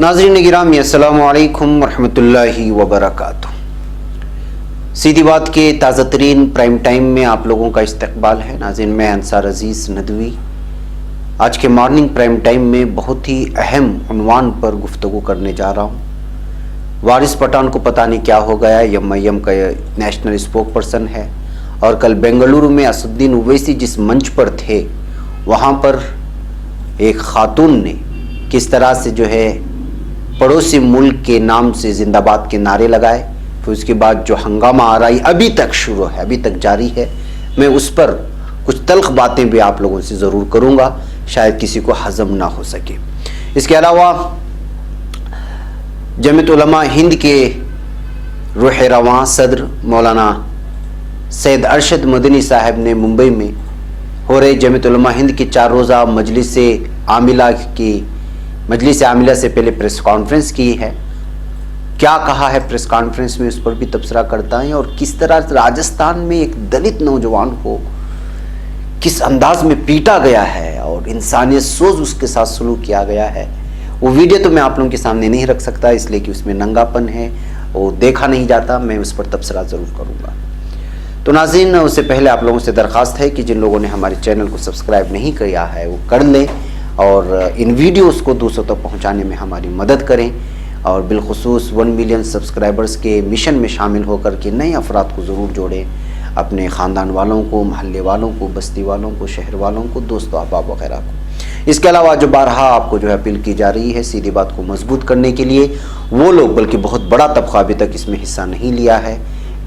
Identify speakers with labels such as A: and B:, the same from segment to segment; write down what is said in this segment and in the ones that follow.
A: नाज़रीन गिरामी अस्सलामु अलैकुम रहमतुल्लाहि व बरकातुहू। सीधी बात के ताज़ा तरीन प्राइम टाइम में आप लोगों का इस्तकबाल है। नाज़रीन मैं अंसार अजीज़ नदवी आज के मॉर्निंग प्राइम टाइम में बहुत ही अहम उन्वान पर गुफ्तगू करने जा रहा हूँ। वारिस पठान को पता नहीं क्या हो गया, एम का नेशनल स्पोक पर्सन है और कल बेंगलुरु में असदुद्दीन ओवैसी जिस मंच पर थे वहाँ पर एक खातून ने किस तरह से जो है पड़ोसी मुल्क के नाम से जिंदाबाद के नारे लगाए, फिर उसके बाद जो हंगामा आ रहा है अभी तक शुरू है, अभी तक जारी है। मैं उस पर कुछ तल्ख बातें भी आप लोगों से ज़रूर करूँगा, शायद किसी को हजम ना हो सके। इसके अलावा जमीयत उलमा हिंद के रूह रवां सदर मौलाना सैयद अरशद मदनी साहब ने मुंबई में हो रहे जमीयत उलमा हिंद की 4 रोज़ा मजलिस आमिला से पहले प्रेस कॉन्फ्रेंस की है। क्या कहा है प्रेस कॉन्फ्रेंस में, उस पर भी तबसरा करता है और किस तरह राजस्थान में एक दलित नौजवान को किस अंदाज में पीटा गया है और इंसानियत सोच उसके साथ सलूक किया गया है। वो वीडियो तो मैं आप लोगों के सामने नहीं रख सकता, इसलिए कि उसमें नंगापन है, वो देखा नहीं जाता। मैं उस पर तबसरा ज़रूर करूँगा। तो नाज़रीन उससे पहले आप लोगों से दरख्वास्त है कि जिन लोगों ने हमारे चैनल को सब्सक्राइब नहीं किया है वो कर लें और इन वीडियोस को दूसरों तक पहुंचाने में हमारी मदद करें और बिलखुसूस 1 मिलियन सब्सक्राइबर्स के मिशन में शामिल होकर के नए अफराद को ज़रूर जोड़ें, अपने ख़ानदान वालों को, महल्ले वालों को, बस्ती वालों को, शहर वालों को, दोस्तों अहबाब वगैरह को। इसके अलावा जो बारहा आपको जो है अपील की जा रही है सीधी बात को मजबूत करने के लिए, वो लोग बल्कि बहुत बड़ा तबका अभी तक इसमें हिस्सा नहीं लिया है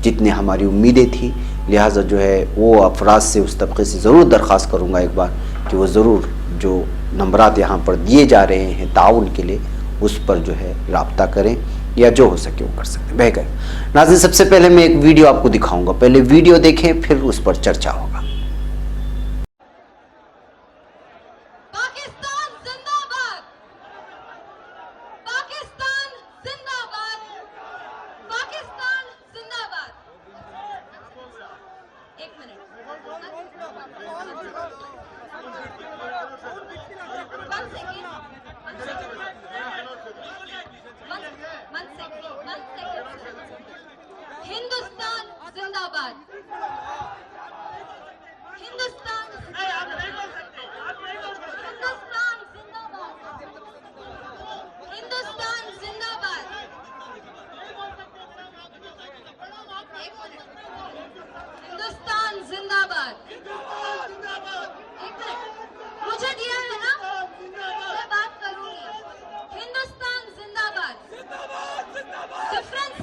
A: जितनी हमारी उम्मीदें थी, लिहाजा जो है वो अफराद से उस तबके से ज़रूर दरख्वास्त करूँगा एक बार कि वो ज़रूर जो नंबरात यहाँ पर दिए जा रहे हैं ताउन के लिए उस पर जो है राब्ता करें या जो हो सके वो कर सकते बेहतर। नाज़रीन सबसे पहले मैं एक वीडियो आपको दिखाऊंगा, पहले वीडियो देखें फिर उस पर चर्चा होगा।
B: हिंदुस्तान जिंदाबाद, हिंदुस्तान जिंदाबाद, हिंदुस्तान जिंदाबाद, हिंदुस्तान जिंदाबाद। मुझे दिया है ना, मैं बात करूंगी। हिंदुस्तान जिंदाबाद। डिफरेंस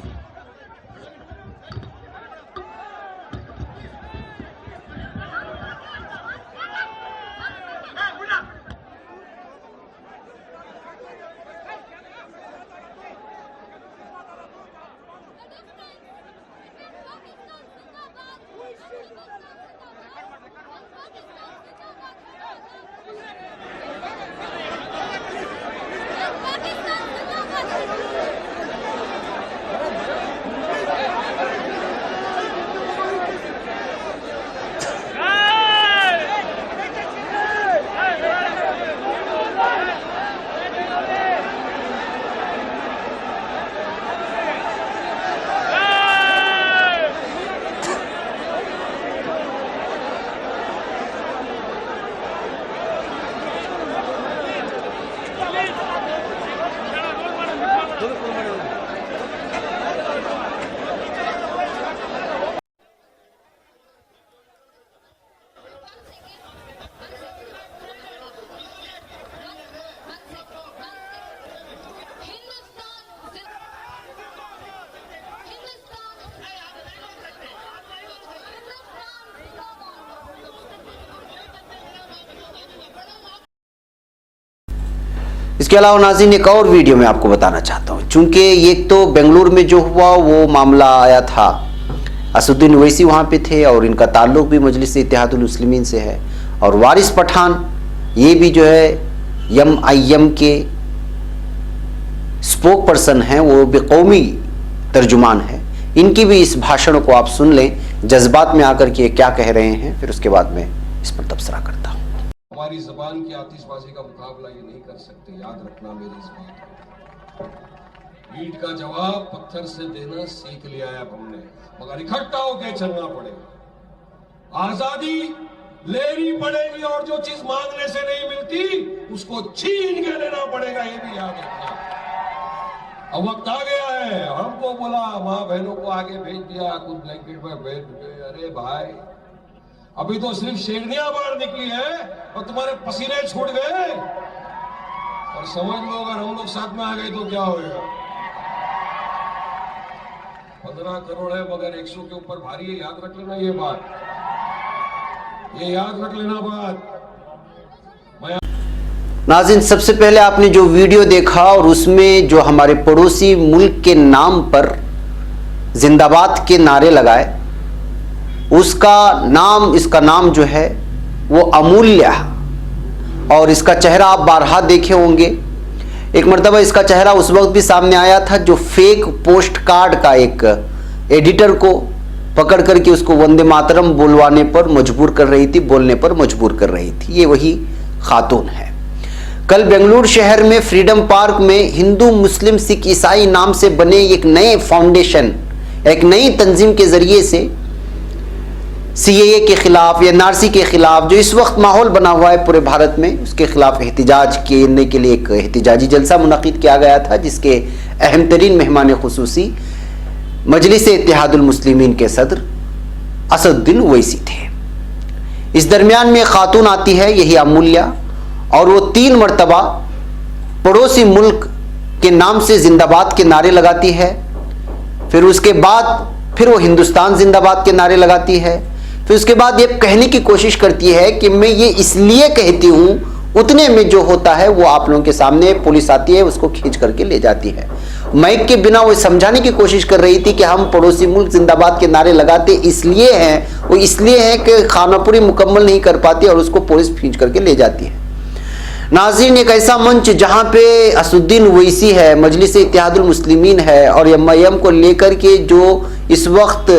A: इसके अलावा नाज़रीन एक और वीडियो मैं आपको बताना चाहता हूँ, चूँकि ये तो बेंगलुरु में जो हुआ वो मामला आया था, असदुद्दीन ओवैसी वहाँ पे थे और इनका ताल्लुक भी मजलिस इत्तेहादुल मुस्लिमीन से है और वारिस पठान ये भी जो है एम के स्पोक पर्सन हैं, वो भी कौमी तर्जुमान है। इनकी भी इस भाषण को आप सुन लें, जज्बात में आकर के क्या कह रहे हैं, फिर उसके बाद मैं इस पर तबसरा करता हूँ।
C: हमारी ज़बान की आतिशबाजी का मुकाबला ये नहीं कर सकते, याद रखना मेरी इस बात को। ईंट का जवाब पत्थर से देना सीख लिया है अब हमने, मगर इकट्ठा होकर चलना पड़ेगा। आजादी लेनी पड़ेगी और जो चीज मांगने से नहीं मिलती उसको छीन के लेना पड़ेगा, ये भी याद रखना। अब वक्त आ गया है, हमको बोला माँ बहनों को आगे भेज दिया, कुछ ब्लैंकेट में भेज दिए। अरे भाई अभी तो सिर्फ शेरनियां बाहर निकली है और तुम्हारे पसीने छूट गए, और समझ लो अगर हम लोग साथ में आ गए तो क्या होगा। 15 करोड़ है मगर 100 के ऊपर भारी है, याद रख लेना ये बात, ये याद रख लेना बात।
A: नाज़रीन, सबसे पहले आपने जो वीडियो देखा और उसमें जो हमारे पड़ोसी मुल्क के नाम पर जिंदाबाद के नारे लगाए, उसका नाम, इसका नाम जो है वो अमूल्य, और इसका चेहरा आप बारहा देखे होंगे। एक मर्तबा इसका चेहरा उस वक्त भी सामने आया था जो फेक पोस्ट कार्ड का एक एडिटर को पकड़ करके उसको वंदे मातरम बोलवाने पर मजबूर कर रही थी, बोलने पर मजबूर कर रही थी। ये वही खातून है। कल बेंगलुरु शहर में फ्रीडम पार्क में हिंदू मुस्लिम सिख ईसाई नाम से बने एक नए फाउंडेशन, एक नई तंजीम के जरिए से सीएए के खिलाफ या एनआरसी के खिलाफ जो इस वक्त माहौल बना हुआ है पूरे भारत में, उसके खिलाफ एहतिजाज करने के लिए एक एहतिजाजी जलसा मुनक़िद किया गया था, जिसके अहम तरीन मेहमान खुसूसी मजलिस इत्तेहादुल मुस्लिमीन के सदर असदुद्दीन ओवैसी थे। इस दरमियान में खातून आती है, यही अमूल्या, और वो 3 मरतबा पड़ोसी मुल्क के नाम से जिंदाबाद के नारे लगाती है। फिर उसके बाद फिर वो हिंदुस्तान जिंदाबाद के नारे लगाती है। फिर उसके बाद ये कहने की कोशिश करती है कि मैं ये इसलिए कहती हूँ, उतने में जो होता है वो आप लोगों के सामने पुलिस आती है, उसको खींच करके ले जाती है। माइक के बिना वो समझाने की कोशिश कर रही थी कि हम पड़ोसी मुल्क जिंदाबाद के नारे लगाते इसलिए हैं, वो इसलिए हैं कि खानापुरी मुकम्मल नहीं कर पाती और उसको पुलिस खींच करके ले जाती है। नाज़रीन, एक ऐसा मंच जहां पे असदुद्दीन ओवैसी है, मजलिस इत्तेहादुल मुस्लिमीन है, और एमआईएम को लेकर के जो इस वक्त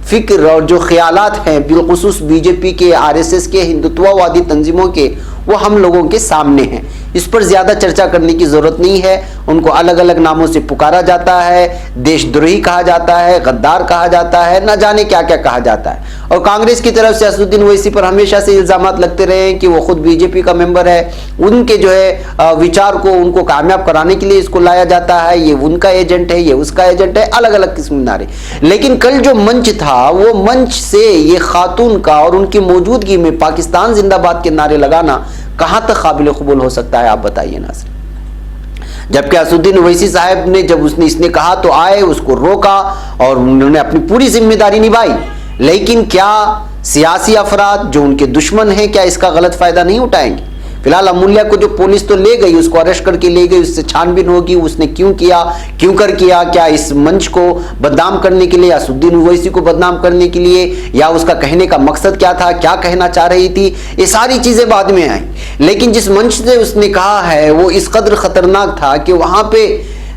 A: फिक्र और जो ख्यालात हैं बिलखुसूस बीजेपी के, आरएसएस के, हिंदुत्ववादी तंजीमों के, वो हम लोगों के सामने हैं। इस पर ज़्यादा चर्चा करने की ज़रूरत नहीं है। उनको अलग अलग नामों से पुकारा जाता है, देशद्रोही कहा जाता है, गद्दार कहा जाता है, न जाने क्या क्या कहा जाता है। और कांग्रेस की तरफ से असदुद्दीन ओवैसी पर हमेशा से इल्ज़ामात लगते रहे हैं कि वो खुद बीजेपी का मेंबर है, उनके जो है विचार को उनको कामयाब कराने के लिए इसको लाया जाता है, ये उनका एजेंट है, ये उसका एजेंट है, अलग अलग किस्म के नारे। लेकिन कल जो मंच था वो मंच से ये खातून का और उनकी मौजूदगी में पाकिस्तान जिंदाबाद के नारे लगाना कहां तक काबिल कबूल हो सकता है, आप बताइए नाज़रीन। जबकि असदुद्दीन ओवैसी साहब ने जब इसने कहा तो आए, उसको रोका और उन्होंने अपनी पूरी जिम्मेदारी निभाई। लेकिन क्या सियासी अफराद जो उनके दुश्मन हैं, क्या इसका गलत फायदा नहीं उठाएंगे? फिलहाल अमूल्या को जो पुलिस तो ले गई, उसको अरेस्ट करके ले गई, उससे छानबीन होगी उसने क्यों किया, क्यों कर किया, क्या इस मंच को बदनाम करने के लिए, असदुद्दीन ओवैसी को बदनाम करने के लिए, या उसका कहने का मकसद क्या था, क्या कहना चाह रही थी, ये सारी चीजें बाद में आई। लेकिन जिस मंच से उसने कहा है वो इस कदर खतरनाक था कि वहां पे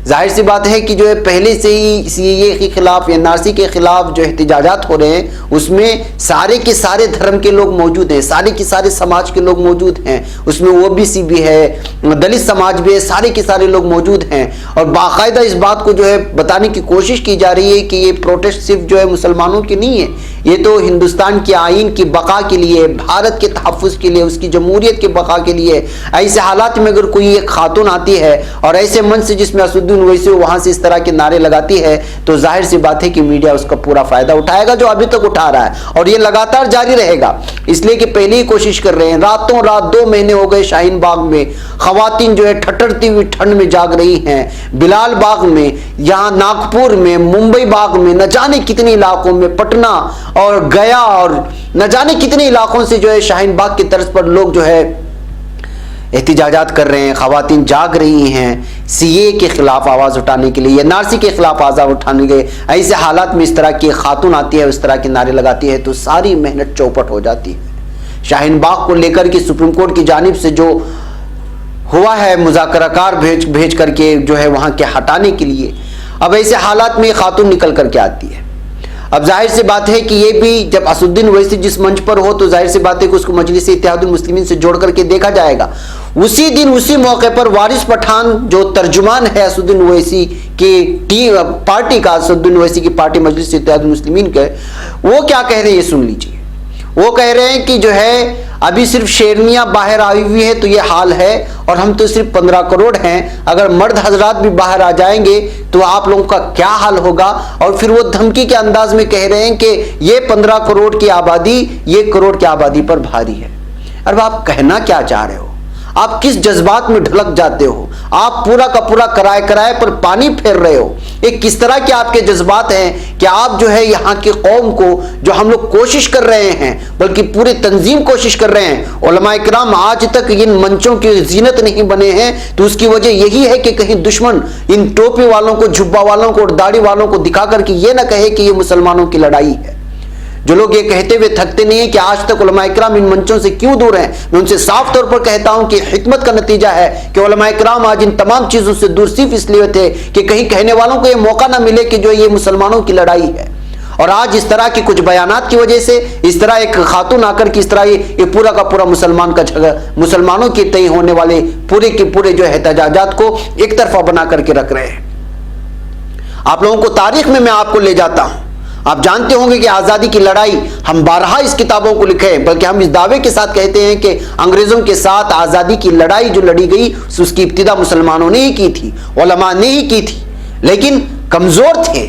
A: जाहिर सी बात है कि जो है पहले से ही सीएए के खिलाफ, एनआरसी के खिलाफ जो एहतिजाजात हो रहे हैं उसमें सारे के सारे धर्म के लोग मौजूद हैं, सारे के सारे समाज के लोग मौजूद हैं, उसमें ओबीसी भी है, दलित समाज भी है, सारे के सारे लोग मौजूद हैं। और बाकायदा इस बात को जो है बताने की कोशिश की जा रही है कि ये प्रोटेस्ट सिर्फ जो है मुसलमानों की नहीं है, ये तो हिंदुस्तान के आइन की बका के लिए, भारत के तहफ़्फ़ुज़ के लिए, उसकी जमहूरियत के बका के लिए। ऐसे हालात में अगर कोई एक खातून आती है और ऐसे मंच से जिसमें असदुद्दीन ओवैसी वहां से इस तरह के नारे लगाती है, तो जाहिर सी बात है कि मीडिया उसका पूरा फायदा उठाएगा, जो अभी तक उठा रहा है, और ये लगातार जारी रहेगा। इसलिए कि पहले ही कोशिश कर रहे हैं, रातों रात 2 महीने हो गए शाहीन बाग में खवातीन जो है ठठरती हुई ठंड में जाग रही हैं, बिलाल बाग में, यहाँ नागपुर में, मुंबई बाग में, न जाने कितने इलाकों में, पटना और गया और न जाने कितने इलाकों से जो है शाहीन बाग की तर्ज पर लोग जो है एहतिजाजात कर रहे हैं, खवातीन जाग रही हैं सीए के खिलाफ आवाज़ उठाने के लिए, एनआरसी के खिलाफ आवाज़ उठाने के। ऐसे हालात में इस तरह की खातून आती है, इस तरह के नारे लगाती है, तो सारी मेहनत चौपट हो जाती है। शाहीन बाग को लेकर के सुप्रीम कोर्ट की जानिब से जो हुआ है मुज़ाकराकार भेज करके जो है वहाँ के हटाने के लिए, अब ऐसे हालात में खातून निकल करके आती है। अब जाहिर सी बात है कि ये भी जब असदुद्दीन ओवैसी जिस मंच पर हो तो जाहिर सी बात है कि उसको मजलिस इत्तेहादुल मुस्लिमीन से जोड़ करके देखा जाएगा। उसी दिन उसी मौके पर वारिस पठान जो तर्जुमान है असदुद्दीन ओवैसी की पार्टी का, असदुद्दीन ओवैसी की पार्टी मजलिस इत्तेहादुल मुस्लिमीन के, वो क्या कह रहे हैं ये सुन लीजिए। वो कह रहे हैं कि जो है अभी सिर्फ शेरनियां बाहर आई हुई है तो ये हाल है, और हम तो सिर्फ 15 करोड़ हैं, अगर मर्द हजरात भी बाहर आ जाएंगे तो आप लोगों का क्या हाल होगा। और फिर वो धमकी के अंदाज में कह रहे हैं कि ये 15 करोड़ की आबादी 1 करोड़ की आबादी पर भारी है। अब आप कहना क्या चाह रहे हो? आप किस जज्बात में ढलक जाते हो? आप पूरा का पूरा कराए पर पानी फेर रहे हो। ये किस तरह के आपके जज्बात हैं कि आप जो है यहाँ की कौम को, जो हम लोग कोशिश कर रहे हैं, बल्कि पूरी तंजीम कोशिश कर रहे हैं, उलमा इकराम आज तक इन मंचों की जीनत नहीं बने हैं, तो उसकी वजह यही है कि कहीं दुश्मन इन टोपी वालों को, जुब्बा वालों को और दाढ़ी वालों को दिखा करके ये ना कहे कि ये मुसलमानों की लड़ाई है। जो लोग ये कहते हुए थकते नहीं है कि आज तक उलमा इकराम इन मंचों से क्यों दूर हैं, मैं उनसे साफ तौर पर कहता हूं कि हिकमत का नतीजा है कि उलमा इकराम आज इन तमाम चीजों से दूर सिर्फ इसलिए थे कि कहीं कहने वालों को ये मौका ना मिले कि जो ये मुसलमानों की लड़ाई है। और आज इस तरह की कुछ बयानात की वजह से, इस तरह एक खातून आकर के इस तरह ये पूरा का पूरा मुसलमान का झगड़ा, मुसलमानों के तय होने वाले पूरे के पूरे जो एहतजाजात को एक तरफा बना करके रख रहे हैं। आप लोगों को तारीख में मैं आपको ले जाता हूं। आप जानते होंगे कि आजादी की लड़ाई हम बारहा इस किताबों को लिखे हैं, बल्कि हम इस दावे के साथ कहते हैं कि अंग्रेजों के साथ आजादी की लड़ाई जो लड़ी गई उसकी इब्तिदा मुसलमानों ने ही की थी, उलमा ने ही की थी, लेकिन कमजोर थे।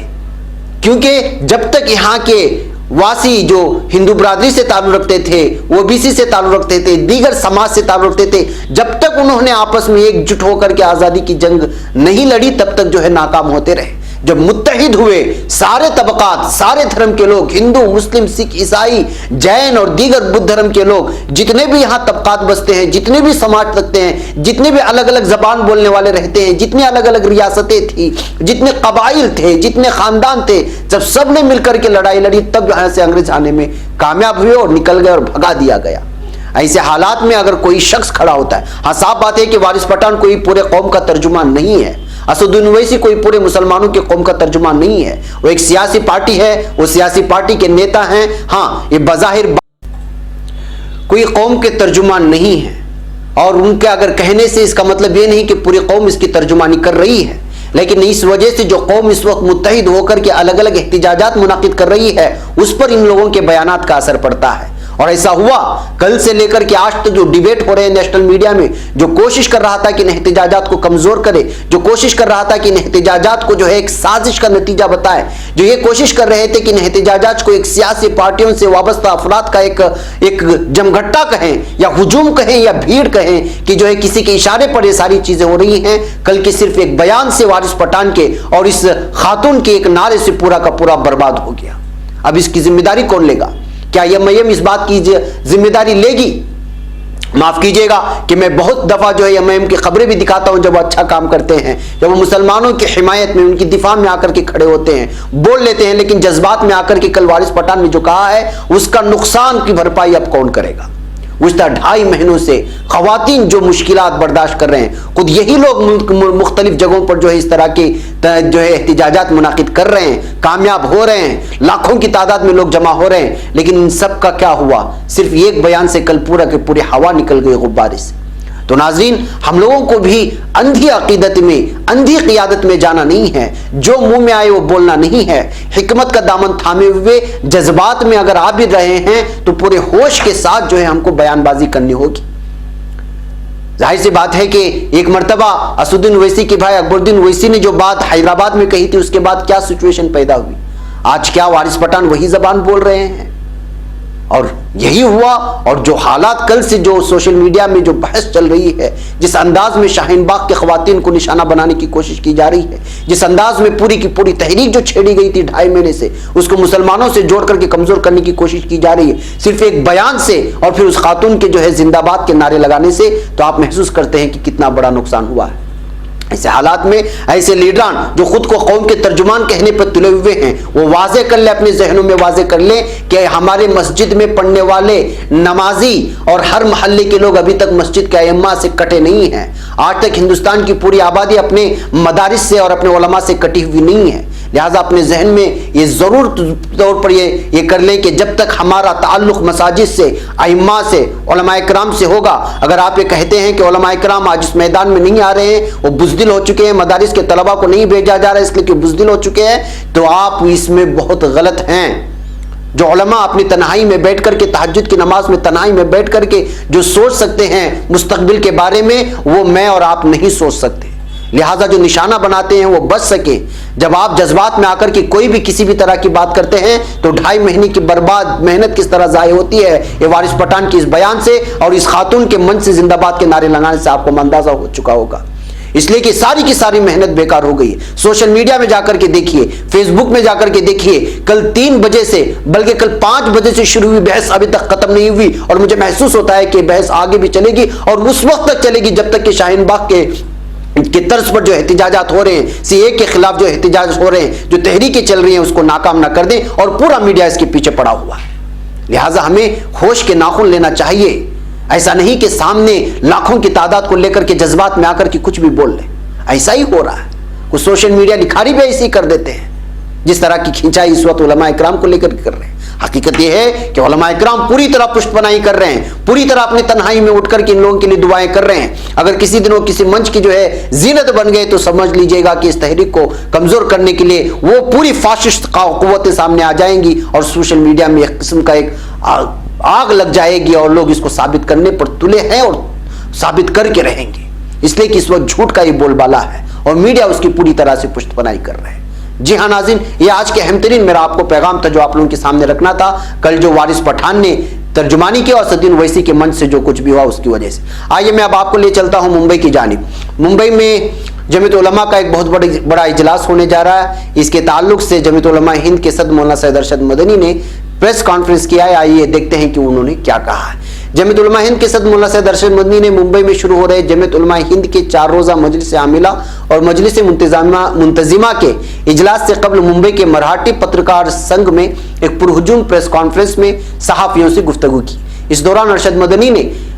A: क्योंकि जब तक यहाँ के वासी जो हिंदू बरादरी से ताल्लुक रखते थे, ओबीसी से ताल्लुक रखते थे, दीगर समाज से ताल्लुक रखते थे, जब तक उन्होंने आपस में एकजुट होकर के आजादी की जंग नहीं लड़ी, तब तक जो है नाकाम होते रहे। जब मुत्तहिद हुए सारे तबकात, सारे धर्म के लोग, हिंदू, मुस्लिम, सिख, ईसाई, जैन और दीगर बुद्ध धर्म के लोग, जितने भी यहाँ तबकात बसते हैं, जितने भी समाज रखते हैं, जितने भी अलग अलग जबान बोलने वाले रहते हैं, जितने अलग अलग रियासतें थी, जितने कबाइल थे, जितने खानदान थे, जब सब ने मिलकर के लड़ाई लड़ी, तब यहाँ से अंग्रेज आने में कामयाब हुए और निकल गए और भगा दिया गया। ऐसे हालात में अगर कोई शख्स खड़ा होता है, हाँ साफ बात है कि वारिस पठान कोई पूरे कौम का तर्जुमान नहीं है, असदुद्दीन ओवैसी कोई पूरे मुसलमानों के कौम का तर्जुमान नहीं है, वो एक सियासी पार्टी है, वो सियासी पार्टी के नेता हैं। हाँ, ये बज़ाहिर कोई कौम के तर्जुमान नहीं है, और उनके अगर कहने से इसका मतलब ये नहीं कि पूरी कौम इसकी तर्जुमानी कर रही है, लेकिन इस वजह से जो कौम इस वक्त मुत्तहिद होकर के अलग अलग एहतिजाजात मुनाकिद कर रही है, उस पर इन लोगों के बयानात का असर पड़ता है। और ऐसा हुआ कल से लेकर के आज तक जो डिबेट हो रहे हैं नेशनल मीडिया में, जो कोशिश कर रहा था कि इन एहतिजाजात को कमजोर करे, जो कोशिश कर रहा था कि इन एहतिजाजात को जो है एक साजिश का नतीजा बताए, जो ये कोशिश कर रहे थे कि इन एहतिजाजात को एक सियासी पार्टियों से वाबस्ता अफराद का एक जमघट्टा कहें या हुजूम कहें या भीड़ कहें, कि जो है किसी के इशारे पर ये सारी चीजें हो रही हैं। कल के सिर्फ एक बयान से वारिस पठान के और इस खातून के एक नारे से पूरा का पूरा बर्बाद हो गया। अब इसकी जिम्मेदारी कौन लेगा? क्या एमआईएम इस बात की जिम्मेदारी लेगी? माफ कीजिएगा कि मैं बहुत दफा जो है एमआईएम की खबरें भी दिखाता हूं, जब वो अच्छा काम करते हैं, जब वो मुसलमानों की हिमायत में, उनकी दिफा में आकर के खड़े होते हैं, बोल लेते हैं, लेकिन जज्बात में आकर के कल वारिस पठान ने जो कहा है, उसका नुकसान की भरपाई अब कौन करेगा? गुज़श्ता 2.5 महीनों से खवातीन जो मुश्किलात बर्दाश्त कर रहे हैं, खुद यही लोग मुख्तलिफ जगहों पर जो है इस तरह के जो है एहतिजाजात मुनाकिद कर रहे हैं, कामयाब हो रहे हैं, लाखों की तादाद में लोग जमा हो रहे हैं, लेकिन इन सब का क्या हुआ? सिर्फ एक बयान से कल पूरा के पूरे हवा निकल गई गुब्बारे से। तो नाजरीन, हम लोगों को भी अंधी अकीदत में, अंधी क़ियादत में जाना नहीं है, जो मुंह में आए वो बोलना नहीं है। हिकमत का दामन थामे हुए जज्बात में अगर आ भी रहे हैं तो पूरे होश के साथ जो है हमको बयानबाजी करनी होगी। जाहिर सी बात है कि एक मर्तबा असदुद्दीन ओवैसी के भाई अकबरुद्दीन ओवैसी ने जो बात हैदराबाद में कही थी, उसके बाद क्या सिचुएशन पैदा हुई। आज क्या वारिस पठान वही जबान बोल रहे हैं? और यही हुआ। और जो हालात कल से जो सोशल मीडिया में जो बहस चल रही है, जिस अंदाज में शाहीन बाग के खवातीन को निशाना बनाने की कोशिश की जा रही है, जिस अंदाज में पूरी की पूरी तहरीक जो छेड़ी गई थी 2.5 महीने से, उसको मुसलमानों से जोड़ करके कमजोर करने की कोशिश की जा रही है, सिर्फ एक बयान से और फिर उस खातून के जो है जिंदाबाद के नारे लगाने से, तो आप महसूस करते हैं कि कितना बड़ा नुकसान हुआ है। ऐसे हालात में ऐसे लीडरान जो खुद को कौम के तर्जुमान कहने पर तुले हुए हैं, वो वाजे कर ले, अपने जहनों में वाजे कर ले कि हमारे मस्जिद में पढ़ने वाले नमाजी और हर महल्ले के लोग अभी तक मस्जिद के अयम्मा से कटे नहीं हैं। आज तक हिंदुस्तान की पूरी आबादी अपने मदारिस से और अपने उलमा से कटी हुई नहीं है। लिहाजा अपने जहन में ये जरूर तौर पर ये कर लें कि जब तक हमारा ताल्लुक मसाजिद से, अइम्मा से, उलमा इकराम से होगा, अगर आप ये कहते हैं कि उलमा इकराम आज इस मैदान में नहीं आ रहे हैं, वो बुज़दिल हो चुके हैं, मदारिस के तलबा को नहीं भेजा जा रहा है इसलिए कि बुज़दिल हो चुके हैं, तो आप इसमें बहुत गलत हैं। जो उलमा अपनी तन्हाई में बैठ करके, तहज्जुद की नमाज में तन्हाई में बैठ करके जो सोच सकते हैं मुस्तकबिल के बारे में, वो मैं और आप नहीं सोच सकते। लिहाजा जो निशाना बनाते हैं वो बच सके। जब आप जज्बात में आकर के कोई भी किसी भी तरह की बात करते हैं तो 2.5 महीने की बर्बाद मेहनत किस तरह ज़ाय होती है, ये वारिस पठान की इस बयान से और इस खातून के मन से जिंदाबाद के नारे लगाने से आपको अंदाजा हो चुका होगा। इसलिए कि सारी की सारी मेहनत बेकार हो गई है। सोशल मीडिया में जाकर के देखिए, फेसबुक में जाकर के देखिए, कल 3 बजे से बल्कि कल 5 बजे से शुरू हुई बहस अभी तक खत्म नहीं हुई और मुझे महसूस होता है कि बहस आगे भी चलेगी और उस वक्त तक चलेगी जब तक कि शाहीन बाग के तर्ज पर जो एहतिजाजात हो रहे हैं, सीए के खिलाफ जो एहतिजाज हो रहे हैं, जो तहरीकें चल रही हैं, उसको नाकाम ना कर दें और पूरा मीडिया इसके पीछे पड़ा हुआ है। लिहाजा हमें होश के नाखून लेना चाहिए। ऐसा नहीं कि सामने लाखों की तादाद को लेकर के जज्बात में आकर के कुछ भी बोल ले। ऐसा ही हो रहा है। कुछ सोशल मीडिया लिखारी भी ऐसी कर देते हैं जिस तरह की खिंचाई इस वक्त उलमा इकराम को लेकर कर रहे हैं। हकीकत यह है कि उलमा इकराम पूरी तरह पुष्टपनाही कर रहे हैं, पूरी तरह अपनी तन्हाई में उठ करके इन लोगों के लिए दुआएं कर रहे हैं। अगर किसी दिन वो किसी मंच की जो है जीनत बन गए तो समझ लीजिएगा कि इस तहरीक को कमजोर करने के लिए वो पूरी फाशिस्ट कुव्वतें सामने आ जाएंगी और सोशल मीडिया में एक किस्म का एक आग लग जाएगी और लोग इसको साबित करने पर तुले हैं और साबित करके रहेंगे। इसलिए कि इस वक्त झूठ का ये बोलबाला है और मीडिया उसकी पूरी तरह से पुष्टपनाही कर रहे हैं। जी हाँ नाज़रीन, ये आज के अहम तरीन मेरा आपको पैगाम था जो आप लोगों के सामने रखना था। कल जो वारिस पठान ने तर्जुमानी की और सदीन ओवैसी के मंच से जो कुछ भी हुआ उसकी वजह से। आइए मैं अब आपको ले चलता हूँ मुंबई की जानिब। मुंबई में जमीयत उलमा का एक बहुत बड़ा इजलास होने जा रहा है। इसके ताल्लुक से जमीयत उलमा हिंद के सदर मौलाना सैयद अरशद मदनी ने प्रेस कॉन्फ्रेंस किया है। आइए देखते हैं कि उन्होंने क्या कहा है। जमीयत उलमा हिंद के सदर मौलाना सैयद अरशद मदनी ने मुंबई में शुरू हो रहे जमीयत उलमा हिंद के 4 रोज़ा मजलिस आमिला और मजलिस मुंतजिमा के इजलास से कबल मुंबई के मराठी पत्रकार संघ में एक पुरहुजूम प्रेस कॉन्फ्रेंस में सहाफियों से गुफ्तगू की। इस दौरान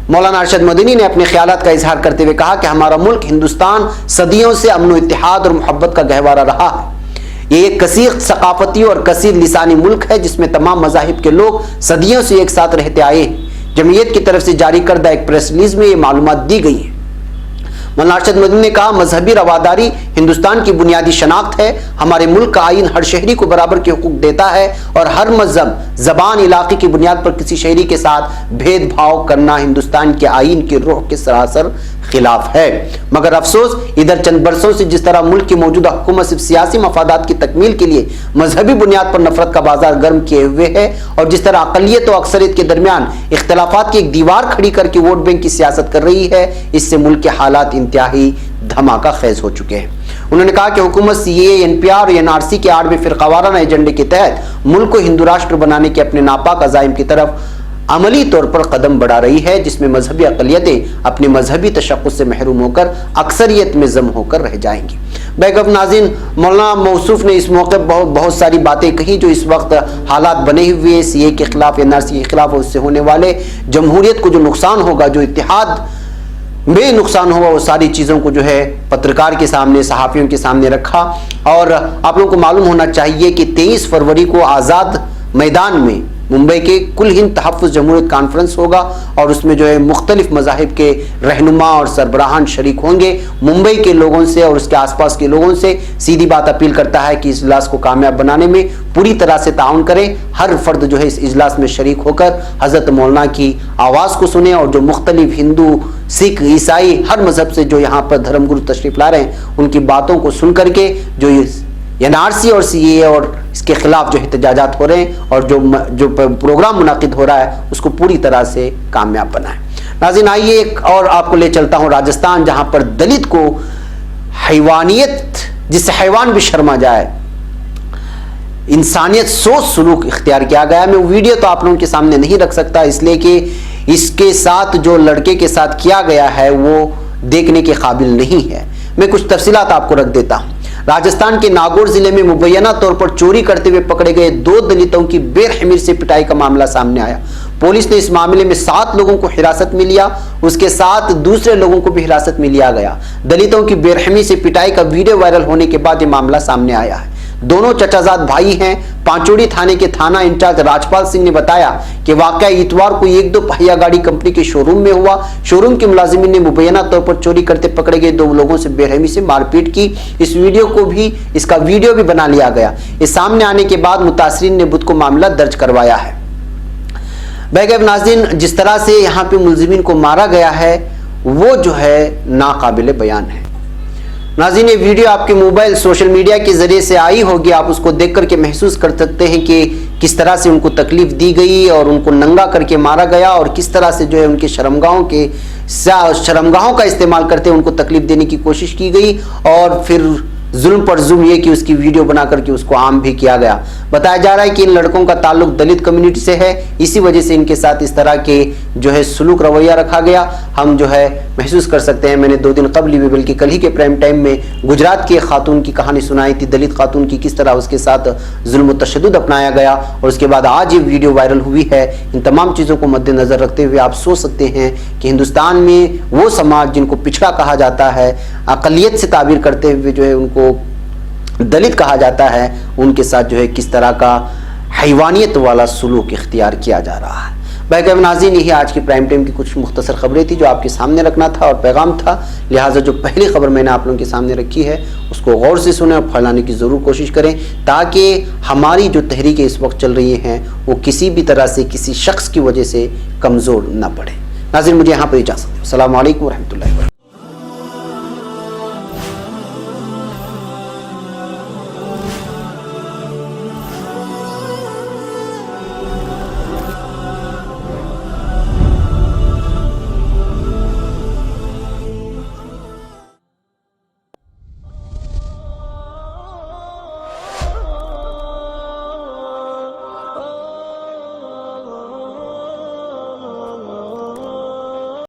A: मौलाना अरशद मदनी ने अपने ख्यालात का इजहार करते हुए कहा कि हमारा मुल्क हिंदुस्तान सदियों से अमन व इत्तेहाद और मोहब्बत का गहवारा रहा है। ये एक कसीर सकाफती और कसीर लिसानी मुल्क है जिसमें तमाम मज़ाहिब के लोग सदियों से एक साथ रहते आए हैं। जमीयत की तरफ से जारी करदा एक प्रेस रिलीज में ये मालूमात दी गई है। मौलाना अरशद मदनी ने कहा, मजहबी रवादारी हिंदुस्तान की बुनियादी शनाख्त है। हमारे मुल्क का आइन हर शहरी को बराबर के हुकूक देता है और हर मजहब, जबान, इलाके की बुनियाद पर किसी शहरी के साथ भेदभाव करना हिंदुस्तान के आइन की रूह के सरासर खिलाफ है। मगर अफसोस इधर चंद बरसों से जिस तरह मुल्क की मौजूदा हुकूमत सिर्फ सियासी मफादात की तकमील के लिए मजहबी बुनियाद पर नफरत का बाजार गर्म किए हुए है और जिस तरह अकलियत और अक्सरियत के दरमियान इख्तलाफात की एक दीवार खड़ी करके वोट बैंक की सियासत कर रही है, इससे मुल्क के हालात इंतहाई धमाका खेज हो चुके हैं। उन्होंने कहा कि हुकूमत सीए, एनपीआर और एनआरसी के आड़ में फिरकावाराना एजेंडे के तहत मुल्क को हिंदू राष्ट्र बनाने के अपने नापाक अज़ाइम की तरफ अमली तौर पर कदम बढ़ा रही है, जिसमें मजहबी अक़लियतें अपने मजहबी तशक्कुस से महरूम होकर अक्सरियत में जम होकर रह जाएंगी। बैगफ नाज़रीन, मौलाना मौसूफ ने इस मौके पर बहुत सारी बातें कही जो इस वक्त हालात बने हुए सीए के खिलाफ, एनआरसी के खिलाफ, उससे होने वाले जमहूरियत को जो नुकसान होगा, जो इत्तेहाद में नुकसान हुआ, वो सारी चीज़ों को जो है पत्रकार के सामने, सहाफ़ियों के सामने रखा। और आप लोगों को मालूम होना चाहिए कि 23 फरवरी को आज़ाद मैदान में मुंबई के कुल हिंद तहफ़्फ़ुज़ जमहूरियत कॉन्फ्रेंस होगा और उसमें जो है मुख्तलिफ मज़ाहिब के रहनुमा और सरबराहान शरीक होंगे। मुंबई के लोगों से और उसके आसपास के लोगों से सीधी बात अपील करता है कि इस इजलास को कामयाब बनाने में पूरी तरह से ताउन करें। हर फर्द जो है इस इजलास में शरीक होकर हज़रत मौलाना की आवाज़ को सुने और जो मुख्तलिफ हिंदू, सिख, ईसाई, हर मज़हब से जो यहाँ पर धर्मगुरु तशरीफ़ ला रहे हैं उनकी बातों को सुन करके जो एनआरसी और सीए और इसके खिलाफ जो एहतजाजात हो रहे हैं और जो प्रोग्राम मुनाकिद हो रहा है उसको पूरी तरह से कामयाब बनाएं। नाज़रीन, आइए एक और आपको ले चलता हूँ राजस्थान, जहाँ पर दलित को हैवानियत, जिससे हैवान भी शर्मा जाए, इंसानियत सोच सलूक इख्तियार किया गया है। मैं वीडियो तो आप लोगों के सामने नहीं रख सकता, इसलिए कि इसके साथ जो लड़के के साथ किया गया है वो देखने के काबिल नहीं है। मैं कुछ तफसीलात आपको रख देता हूँ। राजस्थान के नागौर जिले में मुबैना तौर पर चोरी करते हुए पकड़े गए 2 दलितों की बेरहमी से पिटाई का मामला सामने आया। पुलिस ने इस मामले में 7 लोगों को हिरासत में लिया, उसके साथ दूसरे लोगों को भी हिरासत में लिया गया। दलितों की बेरहमी से पिटाई का वीडियो वायरल होने के बाद यह मामला सामने आया है। दोनों चचाजाद भाई हैं। पांचोड़ी थाने के थाना इंचार्ज राजपाल सिंह ने बताया कि वाकया इतवार को एक दो पहिया गाड़ी कंपनी के शोरूम में हुआ। शोरूम के मुलाजिमीन ने मुबैना तौर पर चोरी करते पकड़े गए 2 लोगों से बेरहमी से मारपीट की। इसका वीडियो भी बना लिया गया। इस सामने आने के बाद मुतासरीन ने बुध को मामला दर्ज करवाया है। बैगब नाज़रीन, जिस तरह से यहाँ पे मुलजिमीन को मारा गया है वो जो है नाकाबिले बयान है। नाज़रीन, ये वीडियो आपके मोबाइल सोशल मीडिया के जरिए से आई होगी। आप उसको देख करके महसूस कर सकते हैं कि किस तरह से उनको तकलीफ दी गई और उनको नंगा करके मारा गया और किस तरह से जो है उनके शर्मगाहों का इस्तेमाल करते उनको तकलीफ देने की कोशिश की गई और फिर जुल्म पर जुल्म ये कि उसकी वीडियो बना करके उसको आम भी किया गया। बताया जा रहा है कि इन लड़कों का ताल्लुक दलित कम्युनिटी से है, इसी वजह से इनके साथ इस तरह के जो है सुलूक रवैया रखा गया। हम जो है महसूस कर सकते हैं। मैंने 2 दिन कबल भी, बल्कि कल ही के प्राइम टाइम में गुजरात की एक खातून की कहानी सुनाई थी, दलित खातून की, किस तरह उसके साथ जुल्म व तशद्दुद अपनाया गया और उसके बाद आज ये वीडियो वायरल हुई है। इन तमाम चीज़ों को मद्देनजर रखते हुए आप सोच सकते हैं कि हिंदुस्तान में वो समाज जिनको पिछड़ा कहा जाता है, अक़लियत से ताबीर करते हुए जो है उनको दलित कहा जाता है, उनके साथ जो है किस तरह का हैवानियत वाला सुलूक इख्तियार किया जा रहा है। बैकब नाज़रीन, यही आज की प्राइम टाइम की कुछ मुख्तसर खबरें थी जो आपके सामने रखना था और पैगाम था। लिहाजा जो पहली खबर मैंने आप लोगों के सामने रखी है उसको गौर से सुने और फैलाने की ज़रूर कोशिश करें ताकि हमारी जो तहरीकें इस वक्त चल रही हैं वो किसी भी तरह से किसी शख्स की वजह से कमज़ोर न पड़े। नाज़रीन, मुझे यहाँ पर इजाज़त दें। अस्सलामु अलैकुम व रहमतुल्लाहि व बरकातहू।